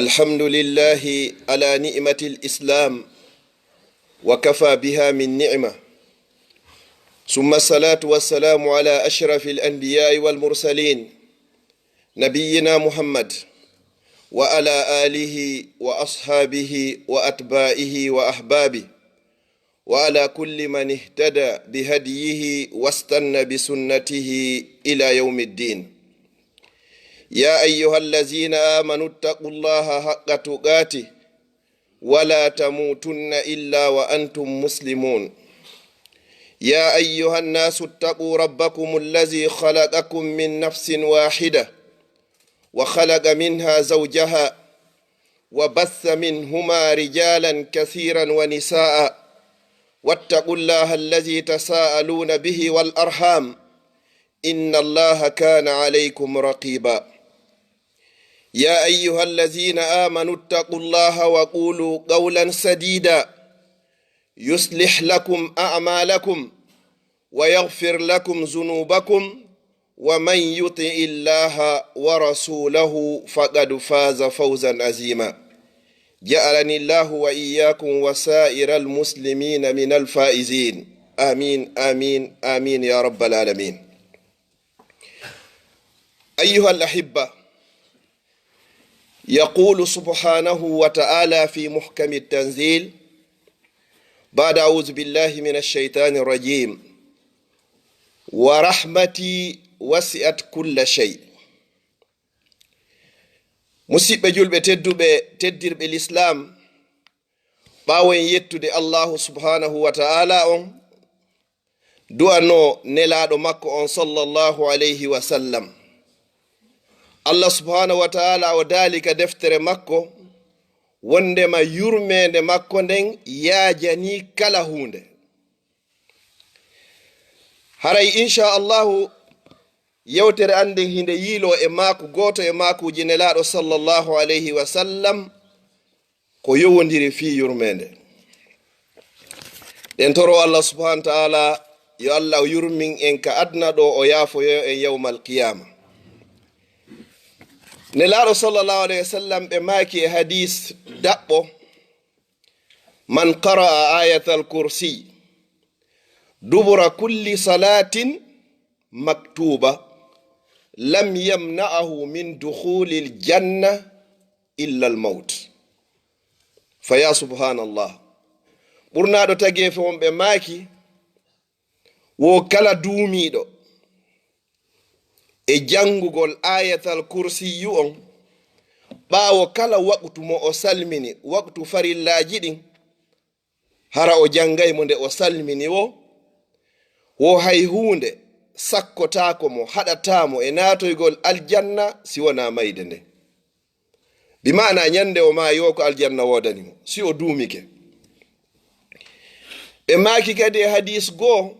الحمد لله على نعمة الإسلام وكفى بها من نعمة، ثم الصلاة والسلام على أشرف الأنبياء والمرسلين نبينا محمد وعلى آله وأصحابه وأتباعه وأحبابه وعلى كل من اهتدى بهديه واستنى بسنته إلى يوم الدين. يا أيها الذين آمنوا اتقوا الله حق تقاته ولا تموتن إلا وأنتم مسلمون. يا أيها الناس اتقوا ربكم الذي خلقكم من نفس واحدة وخلق منها زوجها وبث منهما رجالا كثيرا ونساء، واتقوا الله الذي تساءلون به والأرحام إن الله كان عليكم رقيبا. يا أيها الذين آمنوا اتقوا الله وقولوا قولا سديدا يصلح لكم أعمالكم ويغفر لكم ذنوبكم، ومن يطع الله ورسوله فقد فاز فوزا عظيما. جعلني الله وإياكم وسائر المسلمين من الفائزين، آمين آمين آمين يا رب العالمين. أيها الأحبة، يقول سبحانه وتعالى في محكم التنزيل بعد أعوذ بالله من الشيطان الرجيم: ورحمتي وسعت كل شيء. musidɓe julɓe tedduɓe teddirɓe l'islam, ɓawen yettude allahu subhanahu wa ta'ala on, du'ano nelaɗo makko on sallallahu alayhi wa sallam. Allah subhanahu wa ta'ala o dalika deftere makko wondema yurmede makko nden yaajani kala hunde. haray insha allahu yewtere anden hinde yiilo e maako goto e maakuji nelaɗo sallallahu alayhi wa sallam ko yowodiri fi yurmede. ɗen toro Allah subhanahu wa ta'ala yo Allah yurmin en ka adna ɗo o yaafoyo en yawmal qiyama. nelaɗo sallallahu alayhi wa sallam ɓe maaki e hadis daɓɓo: man qara'a ayatal kursi dubura kulli salatin maktuba lam yamna'ahu min dukhulil janna illa al maut. fa ya subhanallah, ɓurnaɗo tagefe on ɓe maaki wo kala duumiɗo e jangugol ayatal kursiyu on ɓaawo kala waqtu mo o salmini waqtu farillaji ɗin, hara o jangay mo nde o salmini wo hay hunde sakkotako mo haɗatamo e natoygol aljanna si wona mayde nde. bimana nyande o maayo ko aljanna wodanimo si o duumike. ɓe maaki kadi e hadis goo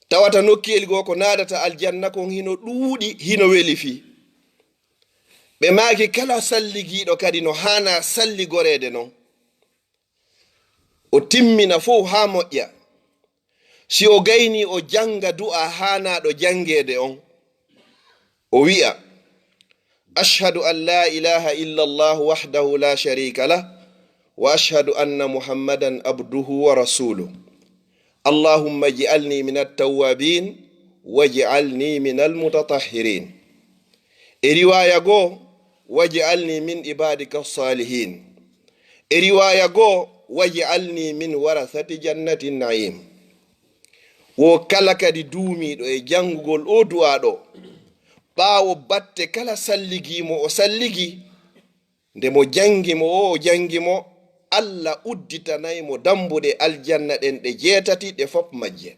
tawata nokkiyel goo ko naadata aljanna kon hino ɗuuɗi hino weli fi. ɓe maaki kala salligiɗo kadi no hana salligorede non, o timmina fof ha moƴƴa, si o gayni o janga du'a hanaɗo jangede on, o wi'a: ashhadu an la ilaha illa allah wahdahu la sharika lah wa ashhadu anna muhammadan abduhu wa rasuluh, allahumma ij'alni min at-tawwabin waj'alni min al-mutatahhirin. e riwaya goo: waj'alni min ibadika as-salihin. e riwaya goo: waj'alni min warathati jannati na'im. wo kala kadi duumiɗo e jangugol o du'aɗo ɓaawo batte kala salligimo o salligi, nde mo jangimo o jangimo, Allah udditanaymo dambuɗe aljanna ɗen ɗe 7 ɗe fop majje,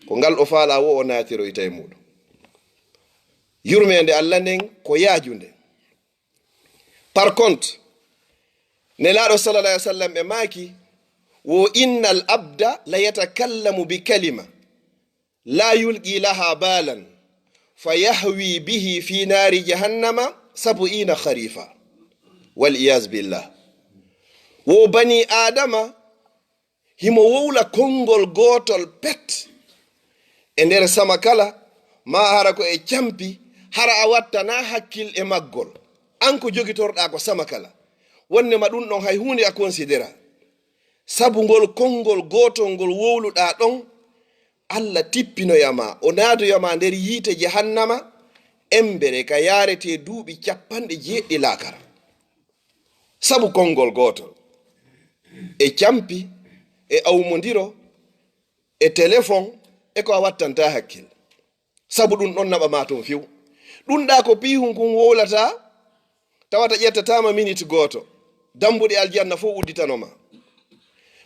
ko ngal o faala wo o naatiroyta e muɗum. yurmede Allah nden ko yaajunde. par contre nelaɗo sallallahu alayhi wa sallam ɓe maaki wo: innal abda la yatakallamu bi kalima la yulqi laha balan fa yahwi bihi fi nari jahannama 70 kharifa wal iyaz billah. wo bani adama himo wowla kongol gotol pet e nder sama kala ma hara ko e campi hara a wattana hakkil e maggol, an ko jogitorɗa ko sama kala wonne ma ɗum ɗon hay hunde a considéra sabu ngol konngol gotol ngol wowluɗa ɗon Allah tippinoyama o naadoyama nder yiite jahannama embere ka yarete duuɓi 90 laakara sabu konngol gotol e campi e awmodiro e téléphone e ko a wattanta hakkil sabu ɗum ɗon naɓa ma toon few ɗum ɗa ko pihun kun wowlata tawata ƴettatama minute goto dambuɗe aljanna fof udditanoma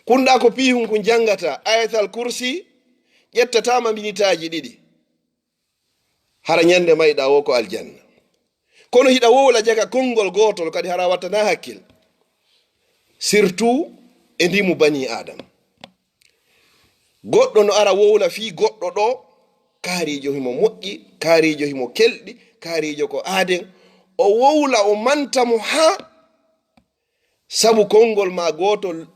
kunɗa ko pihun kun jangata ayatal kursi ƴettatama minitaji 2 hara ñande mayɗa wo ko aljanna kono hiɗa wowla jaga konngol gotol kadi hara wattana hakkil surtout e ndimu bani adama goɗɗo no ara wowla fi goɗɗo ɗo kaarijo himo moƴƴi kaarijo himo kelɗi kaarijo ko aaden o wowla o mantamo ha sabu konngol ma gotol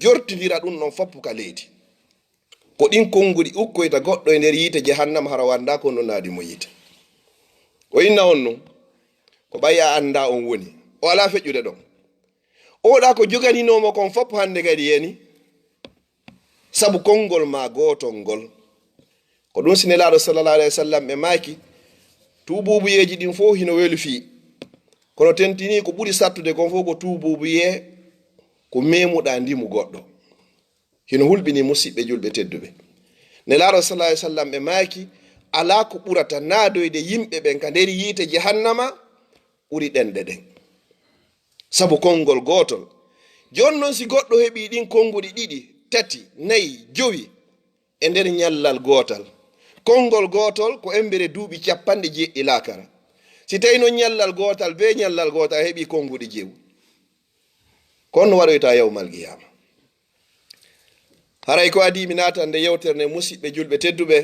jortidira ɗum ɗon foppu ka leydi ko ɗin konnguɗi ukkoyta goɗɗo e nder yiite jahannama hara wanda ko no naadi mo yiite o inna on non ko ɓaya anda on woni o ala feƴƴude ɗon oɗa ko joganinomo kon foppu hande kadi yeni sabu konngol ma gotol ngol ko ɗum sinelaɗo sallallahu alayhi wa sallam ɓe maaki tububuyeji ɗin fof hino welu fi kono tentini ko ɓuri sattude kon fof ko tububuye ko memuɗa ndimu goɗɗo hino hulɓini musidɓe julɓe tedduɓe nelaɗo sallallahu alayhi wa sallam ɓe maaki ala ko ɓurata naadoyde yimɓe ɓen ka nder yiite jahannama ɓuri ɗenɗe ɗen sabu konngol gotol jon noon si goɗɗo heɓi ɗin konnguɗi 2 3 4 5 e nder ñallal gotal konngol gotol ko embere duuɓi 90 laakara si tawi noon ñallal gotal be ñallal gotal heɓi konnguɗi 9 kono waɗoyta yawmal qiyama haray ko adi mi nata nde yewtere nde musidɓe julɓe tedduɓe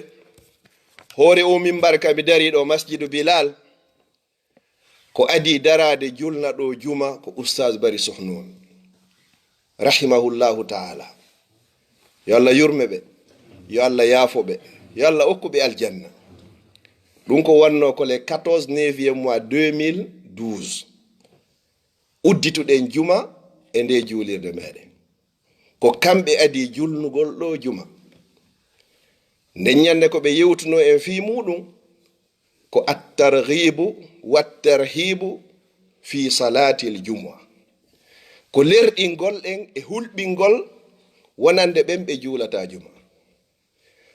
hoore o mimbar ka mi dari ɗo masjidu Bilal ko adi darade julna ɗo juma ko oustaz Bari Sohnoun rahimahullahu taala yo Allah yurme ɓe yo Allah yaafo ɓe yo Allah okkuɓe aljanna ɗum ko wanno ko le 14 9e mois 2012 uddituɗen juma e nde juulirde meɗen ko kamɓe adi julnugol ɗo juma nden ñande ko ɓe yewtuno en fi muɗum ko at-targhibu wat-tarhibu fi salatil jumu'a ko lerɗingol en e hulɓingol wonande ɓen ɓe juulata juma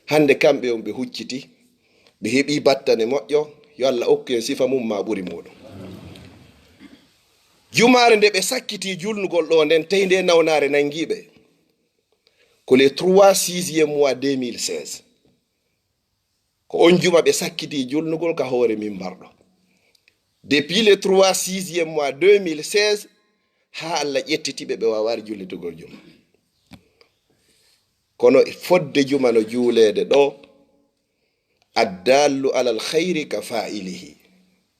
hande kamɓe on ɓe hucciti ɓe heɓi battane moƴƴo yo Allah okku en sifa mum ma ɓuri muɗum jumare nde ɓe sakkiti julnugol ɗo nden tawi nde nawnare nangiɓe ko le 3 6e mois 2016 ko on juma ɓe sakkiti julnugol ka hoore min mbarɗo depuis le 3 6e mois 2016 ha Allah ƴettitiɓe ɓe wawari jullitugol juma kono fodde juma no juulede ɗo addallu alal khayri ka fa'ilihi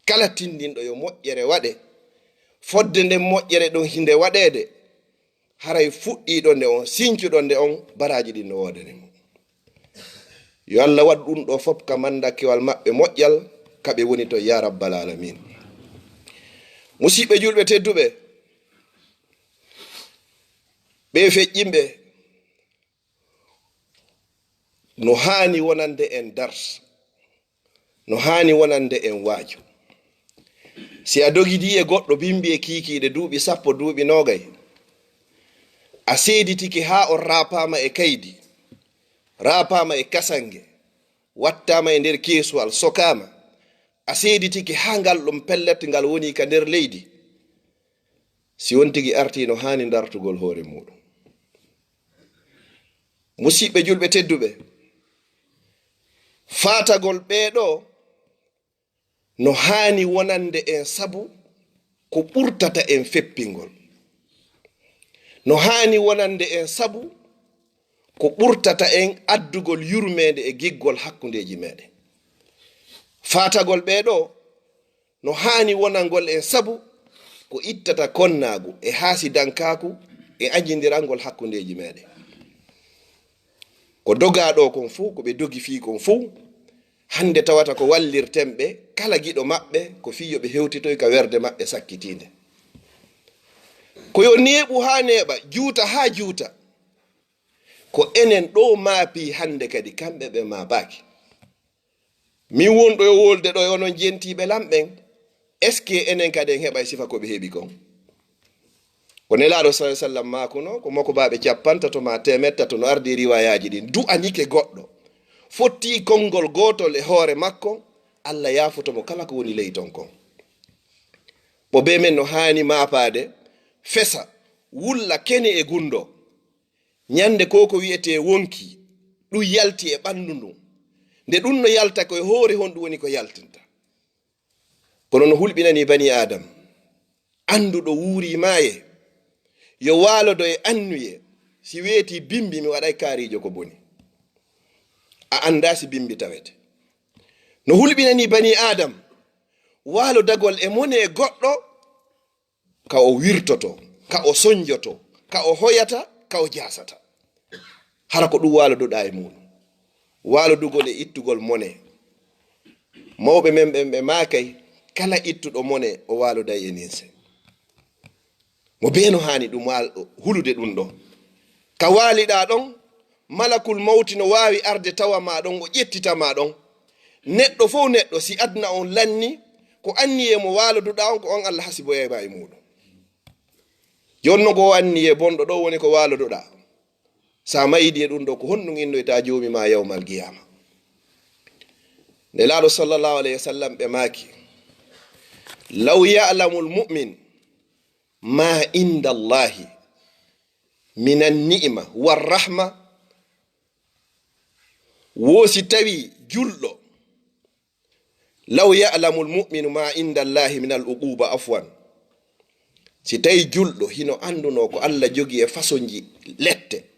kala tindinɗo yo moƴƴere waɗe fodde nden moƴƴere ɗon hinde waɗede haray fuɗɗiɗo nde on sincuɗo nde on baraji ɗin no wodene mo yo Allah waɗ ɗum ɗo fof ka mandakewal maɓɓe moƴƴal kaɓe woni to ya rabbal alamin musidɓe julɓe tedduɓe ɓe feƴƴimɓe no hani wonande en dars no hani wonande en waaju si a dogidi e goɗɗo bimbi e kiikiiɗe duuɓi 10 duuɓi 20 a seeditiki ha on rapama e kaydi rapama e kasange wattama e nder keesuwal sokama a seeditiki ha ngal ɗum pellet ngal woni ka nder leydi si wontigi arti no hani dartugol hoore muɗum musidɓe julɓe tedduɓe fatagol ɓeɗo no hani wonande en sabu ko ɓurtata en feppingol no hani wonande en sabu ko ɓurtata en addugol yurmede e giggol hakkundeji meɗen fatagol ɓeɗo no hani wonangol en sabu ko ittata konnagu e hasidankaku e ajindirangol hakkundeji meɗen ko dogaɗo kon fuu ko ɓe dogi fi kon fuu hande tawata ko wallirtemɓe kala giɗo maɓɓe ko fiyo ɓe hewtitoy ka werde maɓɓe sakkitinde ko yo neɓu ha neɓa juuta ha juuta ko enen ɗo maapi hande kadi kamɓe ɓe mabaki min wonɗo e wolde ɗo e onon jentiɓe lamɓen est ce que enen kadi en heɓa sifa koɓe heeɓi kon ko nelaɗo sa sallam makuno ko makko baɓe capantato ma temettato no ardi riwayaji ɗin du'anike goɗɗo fotti konngol gotol e hoore makko Allah yafotomo kala ko woni ley ton kon bo be men no hani mapade fesa wulla kene e gundo nyande ko wiyete wonki ɗum yalti e ɓandu ndun nde ɗum no yalta koye hoore hon ɗum woni ko yaltinta kono no hulɓinani bani adam anduɗo wuuri maaye yo waalodo e annuye si weeti bimbi mi waɗay kaarijo ko boni a anda si bimbi tawete no hulɓinani bani adam waalo dagol e mone goɗɗo ka o wirtoto ka o soñjoto ka o hoyata ka o jasata hara ko ɗum waalodoɗa e muɗum waalodugol e ittugol mone mawɓe men ɓe maakay kala ittuɗo mone o waaloday e ninse mo beeno hani ɗum hulude ɗum ɗo ka waaliɗa ɗon malakul mawti no waawi arde tawa ma ɗon o ƴettitama ɗon neɗɗo fof neɗɗo si adna on lanni ko anni e mo waaloduɗa on ko on Allah hasiboyema e muɗum jonno ko anni e bonɗo ɗo woni ko waaloduɗa sa mayidi e ɗum ɗo ko honɗum innoyta joomi ma yawmal qiyama nelaɗo sallallahu alayhi wa sallam ɓe maaki law ya'lamu lmumin ma inda allahi min annima warrahma wosi tawi julɗo law ya'lamu lmuminu ma inda allahi min al uquba afwan si tawi julɗo hino anduno ko Allah jogi e façon ji lette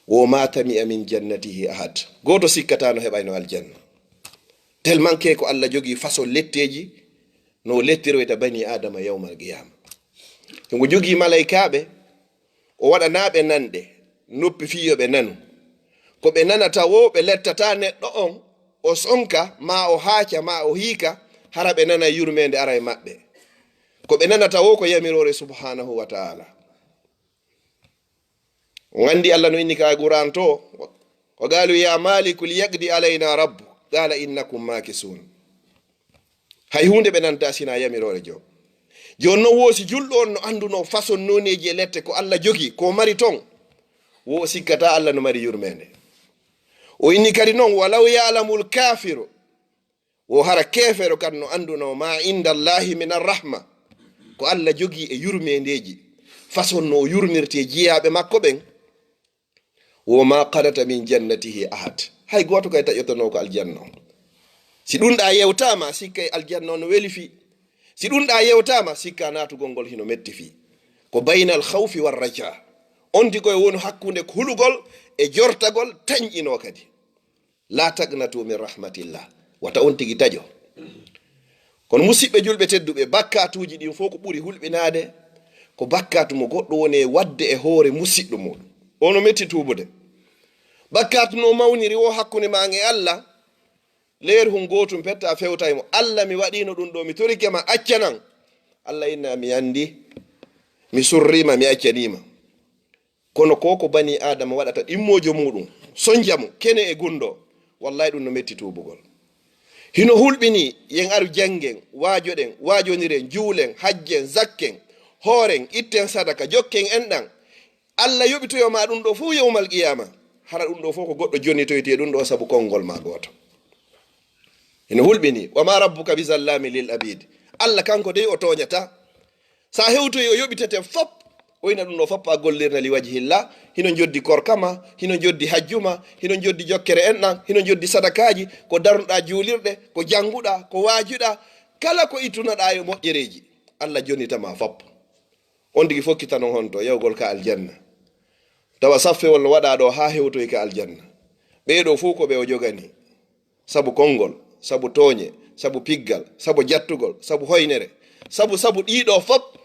wo matami min jannatihi ahad goto sikkatano heɓayno aljanna tellement ke ko Allah jogi façon letteji no lettiroyta bani adama yawmal qiyama ngo jogi malaikaɓe o waɗanaɓe nanɗe noppi fiyoɓe nanu ko ɓe nanata wo ɓe lettata neɗɗo on o sonka ma o haaca ma o hiika hara ɓe nana yurmede ara e maɓɓe ko ɓe nanata wo ko yamirore subhanahu wa ta'ala o andi Allah no inni ka Qur'an to o galu ya maliku liyaqdi alayna rabbu qala innakum makisun hay hunde ɓe nanta sina yamirore jo jon non woosi julɗo on no anduno façon noneji e lette ko Allah jogi ko mari ton wo sikkata Allah no mari yurmede o inni kadi noon walaw ya'lamul kafiru wo hara kefero kad no anduno ma inda allahi min arrahma ko Allah jogi e yurmedeji façon no yurmirte jiyaɓe makko ɓen wo ma qadata min jannatihi ahad hay goto kay taƴotono ko aljanna si ɗum ɗa yewtama sikka e aljanna o no weli fi si ɗum ɗa yewtama sikka natugol ngol hino metti fi ko baynal khawfi war raja on di koye woni hakkunde ko hulugol e jortagol tañƴino kadi la tagnatu min rahmatillah wata on tigi taƴo kono musidɓe julɓe tedduɓe bakkatuji ɗin fof ko ɓuri hulɓinade ko bakkatu mo goɗɗo woni wadde e hoore musidɗo muɗum ono metti tubude bakkatu no mawniri o hakkunde ma e Allah leer hun gotum petta fewtaymo Allah mi waɗino ɗum ɗo mi torikema accanan Allah inna mi andi mi surrima mi accanima kono koko bani adama waɗata ɗimmojo muɗum sonjamo kene e gundo wallahi ɗum no metti tubugol hino hulɓini yen aru jangen waajoɗen waajoniren juulen hajjen zakken hooren itten sadaka jokken enɗan Allah yoɓitoyoma ɗum ɗo fof yawmal qiyama hara ɗum ɗo fof ko goɗɗo jonitoyte ɗum ɗo saabu konngol ma goto hino hulɓini wama rabbuka bizallami lil abid Allah kanko dey o toñata sa hewtoyi o yoɓitete fop oyna ɗum ɗo foppa gollirna li wajhillah hino joddi korkama hino joddi hajjuma hino joddi jokkere enɗan hino joddi sadakaji ko darnuɗa juulirɗe ko janguɗa ko waajuɗa kala ko ittunoɗa e moƴƴereji Allah jonitama fop on tigi fokkitanon honto yawgol ka aljanna tawa saffewol no waɗa ɗo ha hewtoyi ka aljanna ɓeɗo fof ko ɓe o jogani sabu konngol sabu tooñe sabu piggal sabu jattugol sabu hoynere sabu ɗiɗo fop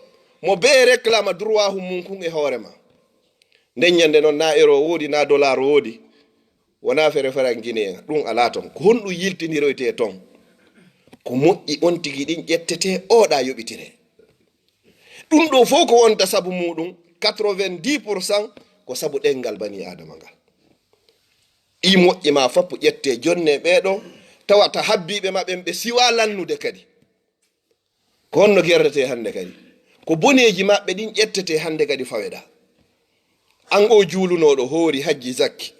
mo be réclama droit hum mum kun e hoorema nden ñande noon na euro woodi na dollar woodi wona fere fara guinéen ɗum ala ton ko honɗum yiltiniroyte ton ko moƴƴi on tigi ɗin ƴettete oɗa yoɓitire ɗum ɗo fof ko wonta sabu muɗum 90% ko sabu ɗengal bani adama ngal ɗi moƴƴi ma foppo ƴette jonne ɓeɗo tawata habbiɓe maɓɓe ɓe siwa lannude kadi ko honno gerdete hande kadi ko boneji maɓɓe ɗin ƴettete hande kadi faweɗa an o juulunoɗo hoori hajji zakki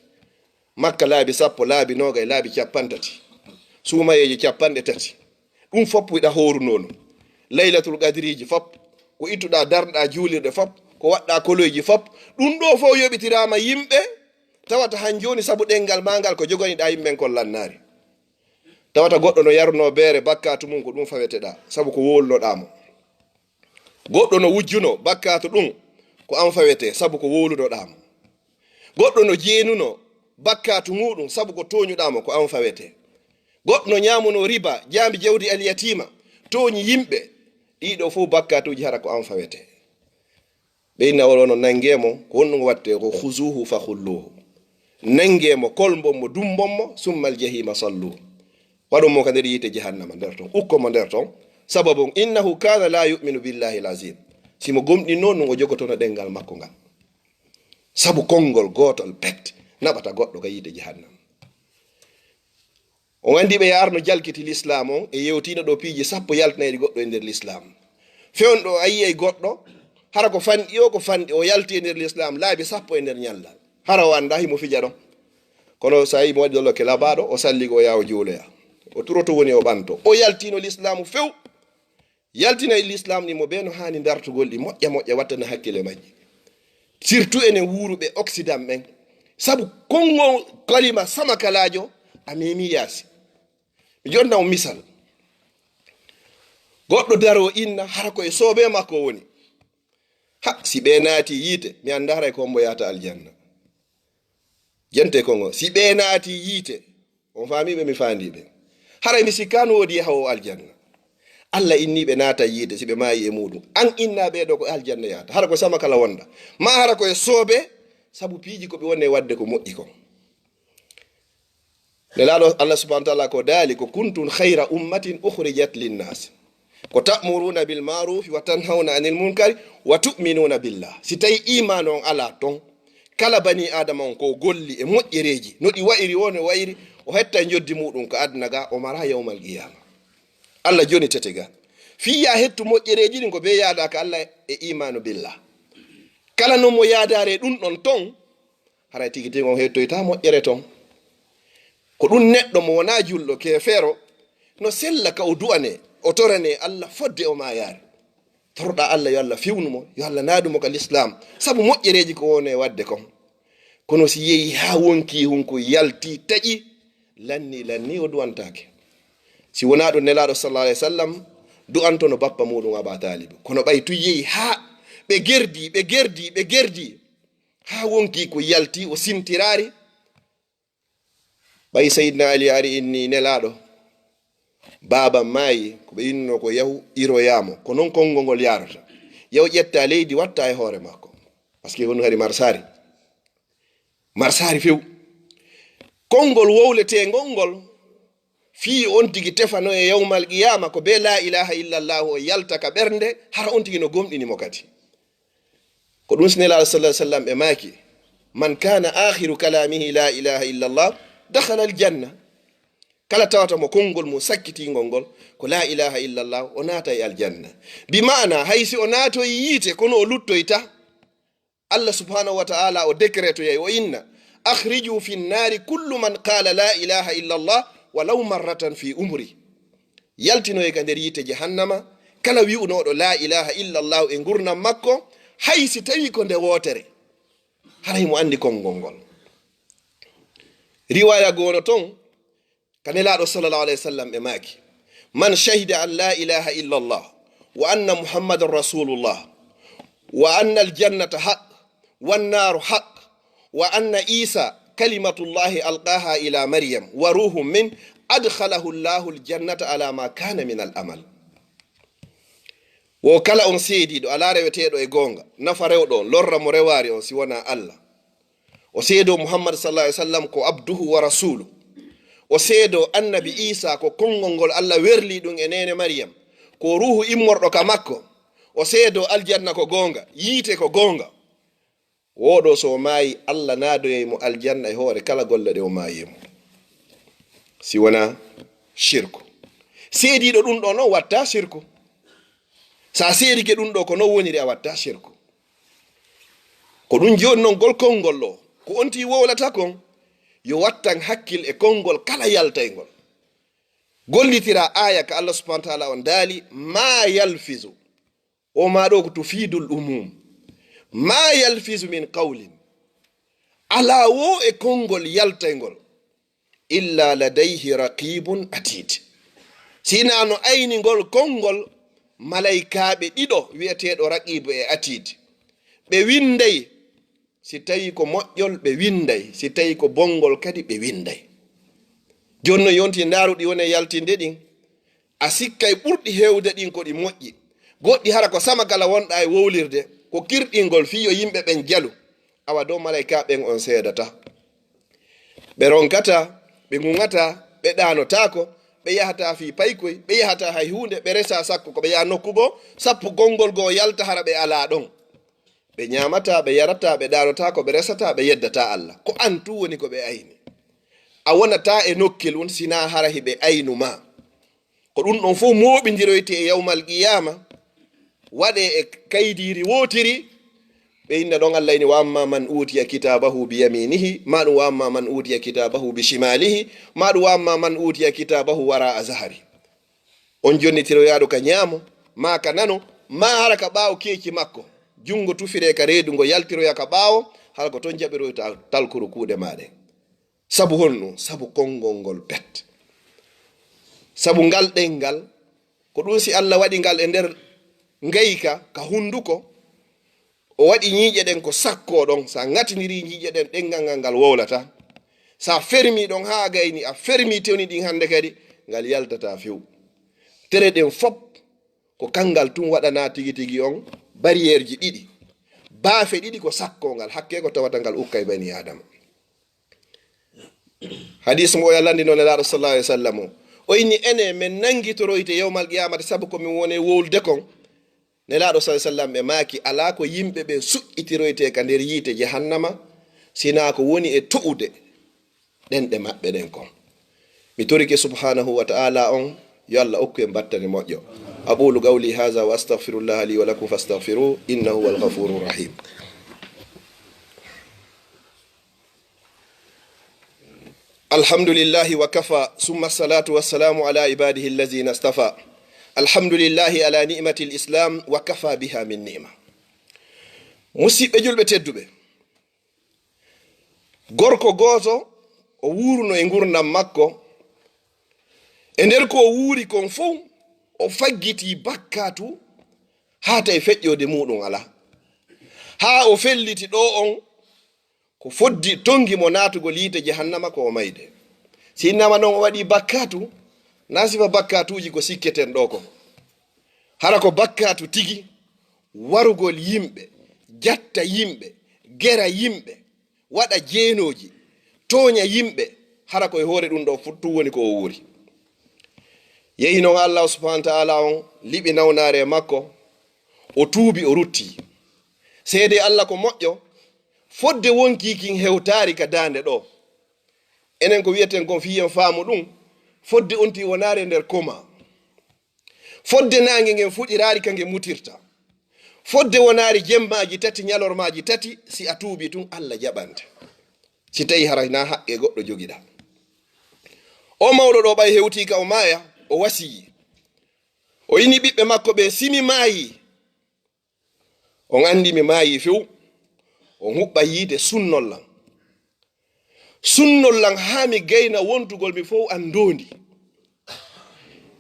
makka laabi 10 laabi 20 laabi 30 suumayeji 30 ɗum foppo wiɗa horunono laylatul qadriji fop ko ittuɗa darɗa juulirɗe fop ko waɗɗa koloyji fop ɗum ɗo fof yoɓitirama yimɓe tawata han joni sabu ɗengal mangal ko joganiɗa yimɓen kon lannari tawata goɗɗo no yarno beere bakkatu mum ko ɗum faweteɗa sabu ko wolnoɗamo goɗɗo no wujjuno bakkatu ɗum ko an fawete sabu ko wolunoɗamo goɗɗo no jeenuno bakkatu muɗum sabu ko toñuɗamo ko an fawete goɗɗo no ñamuno riba jambi jawdi al yatima toñi yimɓe ɗiɗo fof bakkatuji hara ko an fawete ɓeyna wolono nangemo ko honɗum watte ko khuzuhu fa khulluhu nangemo kolmbommo dumbommo summal jahima salluhu waɗonmo ka nder yite jahannama nder ton ukkomo nder ton sababu innahu kana la yuminu billahi lazim simo gomɗi noon ɗum o jogotono ɗengal makko ngal sabu konngol gotol pet naɓata goɗɗo ka yite jahannama o andi ɓe yarno jalkiti l'islam on e yewtino ɗo piiji 10 yaltinayɗi goɗɗo e nder l'islam fewnɗo a yiyey goɗɗo hara ko fanɗi o ko fanɗi o yalti e nder l'islam laabi 10 e nder ñallal hara o anda himo fija ɗon kono sa yi mo waɗi dolloke labaɗo o salligo o yawo juuloya o turoto woni o ɓanto o yaltino l'islamu few yaltina e l'islam ni mo ɓe no hani dartugol ɗi moƴƴa moƴƴa wattana hakkille majji surtout enen wuuruɓe occident ɓen sabu konngol kalima sama kalajo a memi yaasi mi jonnamo misal goɗɗo daro inna hara koye soobe makko woni ha si ɓe naati yiite mi anda haray ko mbo yata aljanna jente kongo si ɓe naati yiite on faamiɓe mi faandiɓe haray mi sikkano woodi yahawo aljanna Allah inniɓe naata yiide si ɓe maayi e muɗum an inna ɓeɗo ko aljanna yahata hara ko sama kala wonda ma hara koye soobe sabu piiji ko ɓe wonne wadde ko moƴƴi kon nelaɗo Allah subhanahu wa ta'ala ko daali ko kuntum khayra ummatin ukhrijat linnas ko ta'muruna bil ma'ruf wa tanhauna 'anil munkari wa tu'minuna billah si tawi iman on ala ton kala bani adama on ko golli e moƴƴereji no ɗi wayri woni wayri o hetta joddi muɗum ko aduna ga o mara yawmal qiyama Allah joni tetega fiya hettu moƴƴereji ɗin ko be yaada ka Allah e imanu billah kala no mo yaadare ɗum ɗon ton haray tigi tigi on hettoyta moƴƴere ton ko ɗum neɗɗo mo wona julɗo ke feero no sella ka o du'ane o torane Allah fodde o ma yaare toroɗa Allah yo Allah fiwnumo yo Allah naadumo ka l'islam sabu moƴƴereji ko wone wadde kon kono si yehi ha wonki hunko yalti taƴi lanni o duwantake si wona ɗum nelaɗo sallallahu alaihi wasallam du'antono bappa muɗum Aba Talib kono ɓay tu yehi ha ɓe gerdi ha wonki ko yalti o sintirari ɓay Sayyidina Ali ari inni nelaɗo baba maayi ko ɓe inno ko yahu iroyamo ko non konngol ngol yarata yaw ƴetta leydi watta e hoore makko par ce que woni hari marsari few konngol wowlete ngol fi on tigi tefano e yawmal qiyama ko be la ilaha illallah o yalta ka ɓernde hara on tigi no gomɗinimo kadi ko ɗum sinelaɗo sallallahu alaihi wasallam ɓe maaki man kana akhiru kalamihi la ilaha illallah dakhala aljanna kala tawata mo konngol mo sakkitingol ngol ko la ilaha illallah o naata e aljanna bi maana haysi o naato yiite kono o luttoyta Allah subhanahu wa ta'ala o décréto yey o inna akhriju fi nnari kullu man qala la ilaha illallah walaw marratan fi umri yaltinoy ka nder yiite jahannama kala wi'unoɗo la ilaha illallah e gurnam makko haysi tawi ko nde wotere haray mo andi konngol ngol riwaya gono ton kanelaɗo sallallahu alaihi wasallam ɓe maaki man shahida an la ilaha illallah wa anna muhammadan rasulullah wa anna aljannata haq wannaru haq wa anna isa kalimatullahi alqaha ila maryam wa ruhum min adkhalahu llahu aljannata ala ma kana min al amal wo kala on seediɗo ala reweteɗo e gonga nafa rewɗo on lorra mo rewari on si wona Allah o seedo muhammad sallallahu alaihi wasallam ko abduhu wa rasulu, o seedo annabi isa ko konngol ngol allah werli ɗum e nene maryam ko ruhu immorɗo ka makko, o seedo aljanna ko gonga, yiite ko gonga. woɗo so maayi allah naadoye mo aljanna e hoore kala golle ɗe o maayimo, si wona shirku. seediɗo ɗum ɗo noon watta shirku. sa seedike ɗum ɗo ko non woniri a watta shirku. ko ɗum joni noon gol konngol ɗo ko onti wowlata kon yo wattan hakkil e konngol kala yaltaygol. gollitira aya ka allah subhanahu wa taala on daali ma yalfizu, o ma ɗo ko tufidul umum, ma yalfizu min qawlin, ala wo e konngol yaltaygol illa ladayhi raqibun atid. sina no aynigol konngol malaikaɓe ɗiɗo wi'eteɗo raqibu e atid, ɓe winday si tawi ko moƴƴol, ɓe winday si tawi ko bongol kadi ɓe winday. jonno yonti ndaruɗi woni yaltinde ɗin, a sikkay ɓurɗi hewde ɗin ko ɗi moƴƴi, goɗɗi hara ko sama kala wonɗa e wowlirde ko kirɗingol fiyo yimɓe ɓen jalu, awa dow malaika ɓen on seedata, ɓe ronkata, ɓe gugata, ɓe ɗanotako, ɓe yahata fi paykoy, ɓe yahata hay hunde, ɓe resa sakko ko ɓe yaha nokkugo sappo gongol goo yalta hara ɓe ala ɗon, ɓe ñamata, ɓe yarata, ɓe ɗanotako, ɓe resata, ɓe yeddata allah. ko an tu woni ko ɓe ayni. a wonata e nokkil on sina hara hiɓe aynu ma. ko ɗum ɗon fof moɓidiroyte e yawmal qiyama, waɗe e kaydiri wotiri, ɓe inna ɗon allah ini wa amma man utiya kitabahu bi yaminihi, ma ɗum wa amma man utiya kitabahu bi shimalihi, ma ɗum wa amma man utiya kitabahu wara a zahari. on jonnitiroyaɗo ka ñaamo, ma ka nano, ma hara ka ɓawo keeki makko, jungo tufire ka reedu ngo yaltiroya ka ɓawo, hala ko toon jaɓiroyta talkuru kuuɗe maɗen. sabu honɗum, sabu konngol ngol pet, sabu ngal ɗengal ko ɗum si allah waɗi ngal e nder ngayka ka hunduko, o waɗi ñiiƴe ɗen ko sakko ɗon, sa ŋatiniri ñiiƴe ɗen ɗengal ngal ngal wowlata, sa fermi ɗon ha gayni a fermi tewni ɗin hande kadi ngal yaltata few. tere ɗen fop ko kangal tun waɗana tigi tigi on barriére ji ɗiɗi, baafe ɗiɗi ko sakkongal, hakke ko tawata ngal ukkay bani adama. hadis mo yallandino nelaɗo sallallahu alaihi wasallam o inni ene men nangitoroyte yawmal qiyamata sabu ko min woni wowlde kon. nelaɗo sallallahu alaihi wasallam ɓe maaki ala ko yimɓe ɓe suƴƴitiroyte ka nder yiite jahannama sina ko woni e to'ude ɗenɗe maɓɓe ɗen kon. mi torike subhanahu wa ta'ala on yo allah okku en battane moƴƴo. aqulu qawli hadha wa astaghfirullah li wa lakum fastaghfiruhu innahu huwal ghafurur rahim. alhamdulillahi wa kafa summa salatu wassalamu ala ibadihi allazina istafa. alhamdulillahi ala ni'mati l'islam wa kafa biha min ni'ma. musidɓe julɓe tedduɓe, gorko goto o wuruno e gurdam makko, e nder ko o wuuri kon fof o faggiti bakkatu ha tawi feƴƴode muɗum ala, ha o felliti ɗo on ko foddi tongi mo natugol yiite jahannama ko o mayde. sinnama noon o waɗi bakkatu, na sifa bakkatuji ko sikketen ɗo ko, hara ko bakkatu tigi, warugol yimɓe, jatta yimɓe, gera yimɓe, waɗa jeenoji, toña yimɓe, hara koye hoore ɗum ɗo futtu woni ko o wuuri. yehi noon allah subhanahu wa ta'ala on liɓi nawnare makko, o tuubi o rutti. seede allah ko moƴƴo, fodde wonkikin hewtari ka dande ɗo, enen ko wiyeten kon fiyen faamu ɗum, fodde onti wonare nder koma, fodde nange ngen fuɗirari ka nge mutirta, fodde wonari jemmaji tati ñalormaji tati, si a tuubi tun allah jaɓante, si tawi haray na haqqe goɗɗo jogiɗa. o mawɗo ɗo ɓay hewti ka o maaya, o wasiyi, o yini ɓiɓɓe makko ɓe simi maayi, on andi mi maayi few, on huɓɓa yiide sunnollam, sunnollam ha mi gayna wontugol mi fof an ndondi,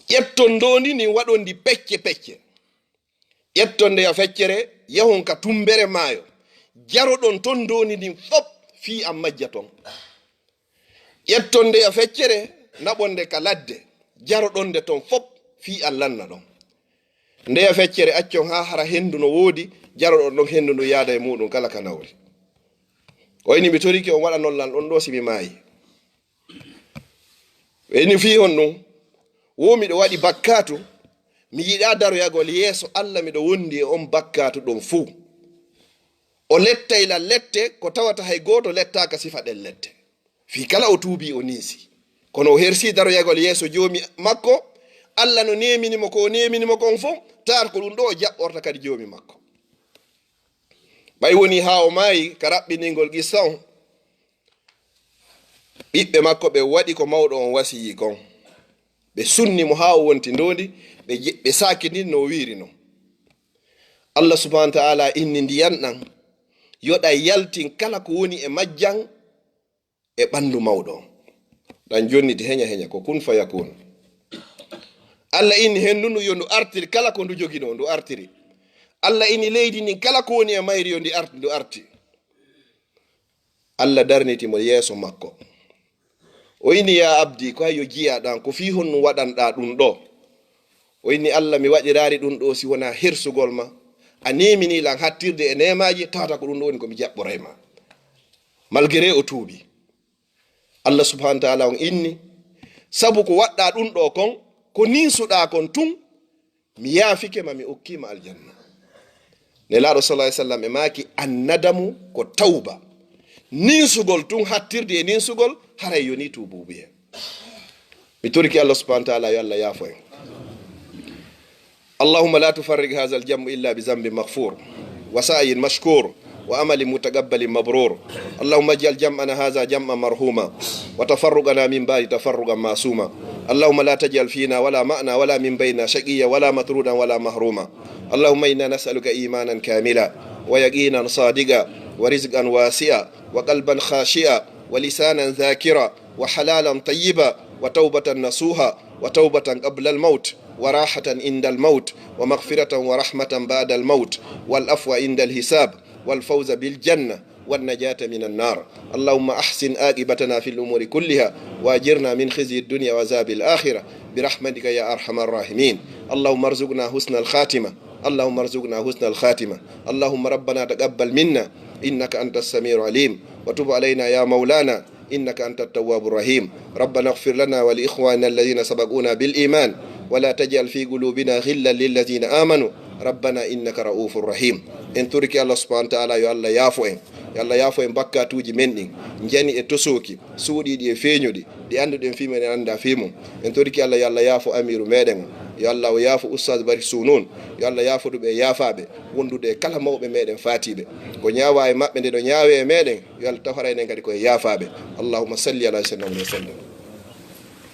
ƴetton ndondi ni waɗondi pecce pecce, ƴetton ndeya feccere yahon ka tumbere maayo, jaroɗon ton ndondi ndin fop fi an majja ton, ƴetton ndeya feccere naɓonde ka ladde, jaroɗon nde ton fop fi an lanna ɗon, ndeya feccere accon ha hara hendu no woodi, jaroɗon ɗon hendu ndu yaada e muɗum kala ka nawri. o ini mi toriki on waɗa nollan ɗon ɗo simi maayi eni fi hon ɗum wo miɗo waɗi bakkatu mi yiɗa daroyagol yeeso Allah miɗo wondi e on bakkatu ɗon fuu o lettayla lette ko tawata hay goto lettaka sifa ɗen lette fi kala o tuubi o niisi kono o hersi daroyagol yeeso joomi makko Allah no neminimo ko o neminimo kon fof tar ko ɗum ɗo o jaɓɓorta kadi joomi makko ɓay woni ha o maayi ka raɓɓiningol qissa on ɓiɓɓe makko ɓe waɗi ko mawɗo on wasiyi kon ɓe sunnimo ha o wonti ndondi ɓe sakidin no wiri no Allah subhanahu wa ta'ala inni ndiyan ɗan yoɗa yaltin kala ko woni e majjan e ɓandu mawɗo on ɗan jonniti heña ko kun fayakun Allah inni henndu yo ndu artiri kala ko ndu jogino ndu artiri Allah ini leydi ndin kala ko woni e mayri yo ndu arti Allah darnitimo yeeso makko o inni ya abdi ko hay yo jiyaɗan ko fi honno waɗanɗa ɗum ɗo o inni Allah mi waɗirari ɗum ɗo si wona hirsugol ma a neminilan hattirde e nemaji tawata ko ɗum ɗo woni komi jaɓɓorayma malgré o tuubi Allah subhanahu wa ta'ala on inni sabu ko waɗɗa ɗum ɗo kon ko ninsuɗa kon tun mi yaafike ma mi okkima aljanna nelaɗo sallallahu alaihi wasallam e maki annadamu ko tawba ninsugol tun hattirde e ninsugol haray yoni tubuɓe mi turki Allah subhanahu wa ta'ala yo Allah yaafo en اللهم لا تفرق هذا الجمع إلا بذنب مغفور وسعي مشكور وأمل متقبل مبرور اللهم اجعل جمعنا هذا جمعا مرحوما وتفرقنا من بعد تفرقا معصوما اللهم لا تجعل فينا ولا معنا ولا من بيننا شقيا ولا مطرودا ولا محروما اللهم إنا نسألك إيمانا كاملا ويقينا صادقا ورزقا واسعا وقلبا خاشعا ولسانا ذاكرا وحلالا طيبا وتوبة نصوحا وتوبة قبل الموت وراحة عند الموت ومغفرة ورحمة بعد الموت والعفو عند الحساب والفوز بالجنة والنجاة من النار اللهم أحسن عاقبتنا في الأمور كلها وأجرنا من خزي الدنيا وعذاب الآخرة برحمتك يا أرحم الراحمين اللهم ارزقنا حسن الخاتمة اللهم ارزقنا حسن الخاتمة اللهم ربنا تقبل منا إنك أنت السميع العليم وتب علينا يا مولانا إنك أنت التواب الرحيم ربنا اغفر لنا ولإخواننا الذين سبقونا بالإيمان ولا تجعل في قلوبنا غلا للذين آمنوا ربنا إنك رؤوف رحيم en turki Allah subhanahu wa ta'ala yo Allah yaafo en bakkatuji men ɗin jani e tosoki suuɗiɗi e feeñuɗi ɗi annduɗen fima en anda fimum en turki Allah yo Allah yaafo amiru meɗen yo Allah o yaafo oustad bari sunun yo Allah yaafo ɗuɓe yaafaɓe wondude e kala mawɓe meɗen fatiɓe ko ñaawa e maɓɓe nde ɗo ñaawe e meɗen yo Allah tafaraynen kadi koye yaafaɓe allahumma salli ala sayyidina Muhammad sallam